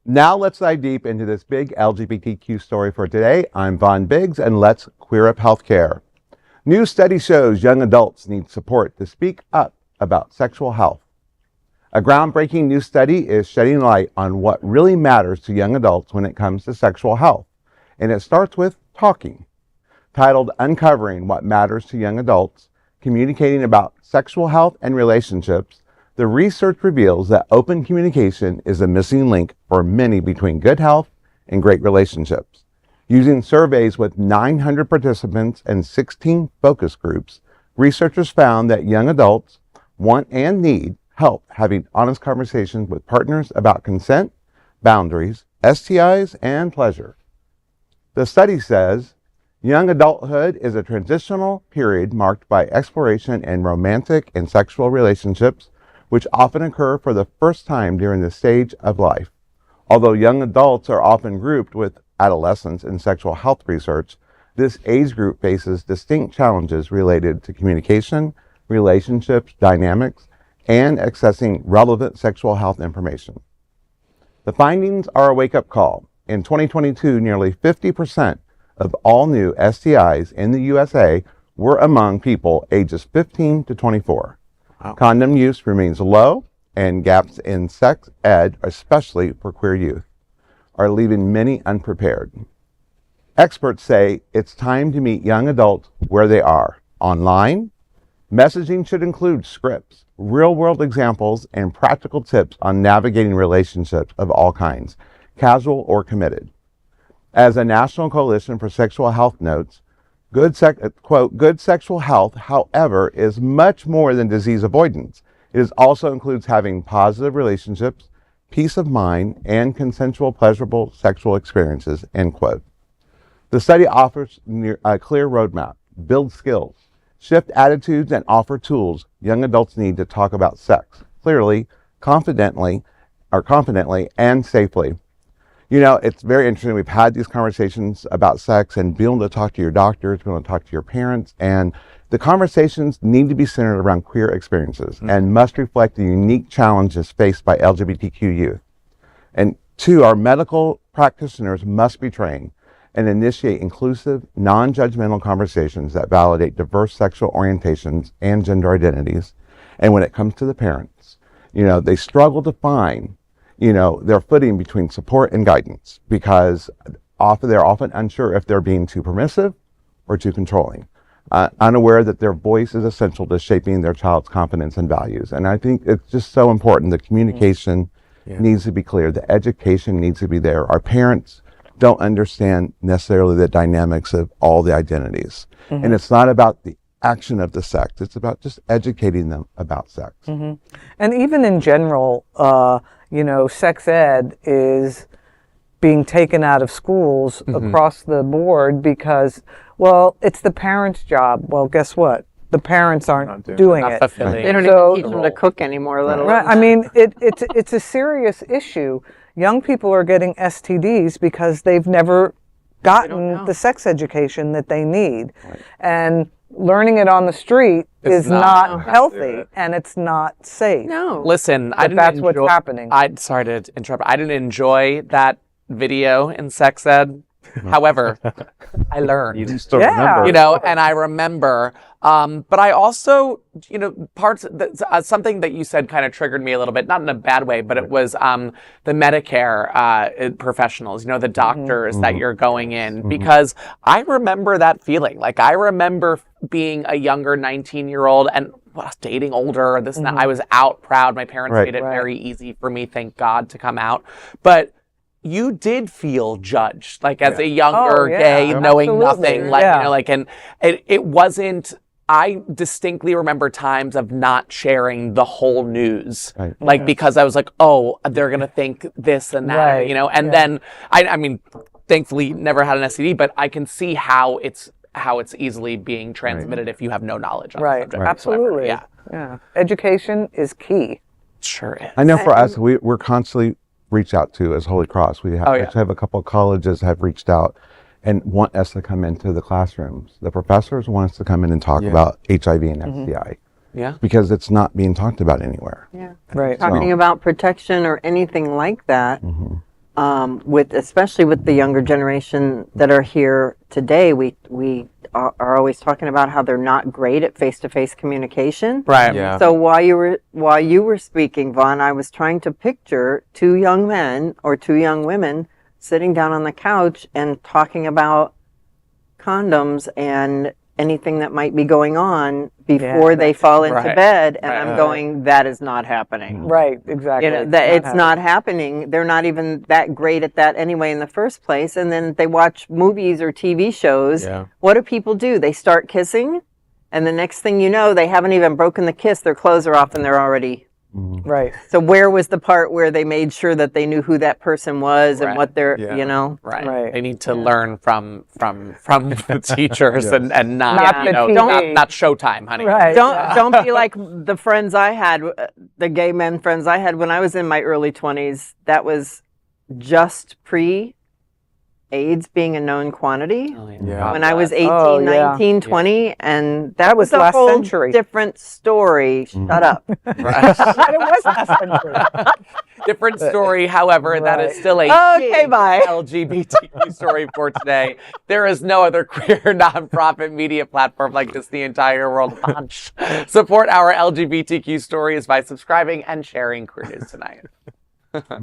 Now let's dive deep into this big LGBTQ story for today. I'm Vaughn Biggs, and let's queer up healthcare. New study shows young adults need support to speak up about sexual health. A groundbreaking new study is shedding light on what really matters to young adults when it comes to sexual health, and it starts with talking. Titled Uncovering What Matters to Young Adults, Communicating About Sexual Health and Relationships, the research reveals that open communication is a missing link for many between good health and great relationships. Using surveys with 900 participants and 16 focus groups, researchers found that young adults want and need help having honest conversations with partners about consent, boundaries, STIs, and pleasure. The study says, young adulthood is a transitional period marked by exploration in romantic and sexual relationships, which often occur for the first time during this stage of life. Although young adults are often grouped with adolescents in sexual health research, this age group faces distinct challenges related to communication, relationships, dynamics, and accessing relevant sexual health information. The findings are a wake-up call. In 2022, nearly 50% of all new STIs in the USA were among people ages 15 to 24. Wow. Condom use remains low, and gaps in sex ed, especially for queer youth, are leaving many unprepared. Experts say it's time to meet young adults where they are. Online, messaging should include scripts, real-world examples, and practical tips on navigating relationships of all kinds, casual or committed. As a National Coalition for Sexual Health notes, good sexual health, however, is much more than disease avoidance. It also includes having positive relationships, peace of mind, and consensual, pleasurable sexual experiences, end quote. The study offers a clear roadmap, build skills, shift attitudes, and offer tools young adults need to talk about sex clearly, confidently, and safely. You know, it's very interesting. We've had these conversations about sex and being able to talk to your doctors, being able to talk to your parents, and the conversations need to be centered around queer experiences and must reflect the unique challenges faced by LGBTQ youth. And two, our medical practitioners must be trained and initiate inclusive, non-judgmental conversations that validate diverse sexual orientations and gender identities. And when it comes to the parents, you know, they struggle to find their footing between support and guidance because they're often unsure if they're being too permissive or too controlling, unaware that their voice is essential to shaping their child's confidence and values. And I think it's just so important. The communication needs to be clear. The education needs to be there. Our parents don't understand necessarily the dynamics of all the identities. And it's not about the action of the sex. It's about just educating them about sex. And even in general, sex ed is being taken out of schools across the board because, well, it's the parents' job. Well, guess what? The parents aren't doing it. They don't even teach them to cook anymore, let alone. Right. I mean, it's a serious issue. Young people are getting STDs because they've never gotten the sex education that they need. Right. And learning it on the street is not healthy and it's not safe. No. Listen, that's what's happening. Sorry to interrupt. I didn't enjoy that video in sex ed. However, I learned. You still remember. And I remember. But I also, something that you said kind of triggered me a little bit, not in a bad way, but it was the Medicare professionals, the doctors that you're going in, because I remember that feeling. Like, I remember being a younger 19-year-old and dating older, this and that. I was out proud. My parents made it very easy for me, thank God, to come out. But you did feel judged, like as a younger gay, knowing nothing, and it wasn't. I distinctly remember times of not sharing the whole news, because I was like, oh, they're gonna think this and that, and then I mean, thankfully never had an STD, but I can see how it's easily being transmitted if you have no knowledge on the subject. Absolutely. Yeah. Education is key. Sure is. I know for us, we're constantly reached out to as Holy Cross. We actually have a couple of colleges have reached out and want us to come into the classrooms. The professors want us to come in and talk about HIV and STI. Yeah. Because it's not being talked about anywhere. Yeah. Right. Talking about protection or anything like that especially with the younger generation that are here today, we are always talking about how they're not great at face-to-face communication. Right. Yeah. So while you were speaking, Vaughn, I was trying to picture two young men or two young women sitting down on the couch and talking about condoms and anything that might be going on before they fall into right. bed. And Right. I'm going, that is not happening. Right, exactly. You know, that it's not happening. They're not even that great at that anyway in the first place. And then they watch movies or TV shows. Yeah. What do people do? They start kissing, and the next thing you know, they haven't even broken the kiss. Their clothes are off and they're already... Right. So where was the part where they made sure that they knew who that person was and Right. what they're, Yeah. you know? Right. Right. They need to learn from the teachers and not, Not you the know, TV. not Showtime, honey. Right. Don't be like the friends I had, the gay men friends I had when I was in my early 20s. That was just pre-AIDS being a known quantity. Oh, Yeah. When I was 18, Oh, yeah. 19, 20, and that was a last whole century. different story. Shut up. It was last century. Different story, however, that is Right. still a Okay, bye. LGBTQ story for today. There is no other queer nonprofit media platform like this in the entire world. Support our LGBTQ stories by subscribing and sharing Queer News Tonight.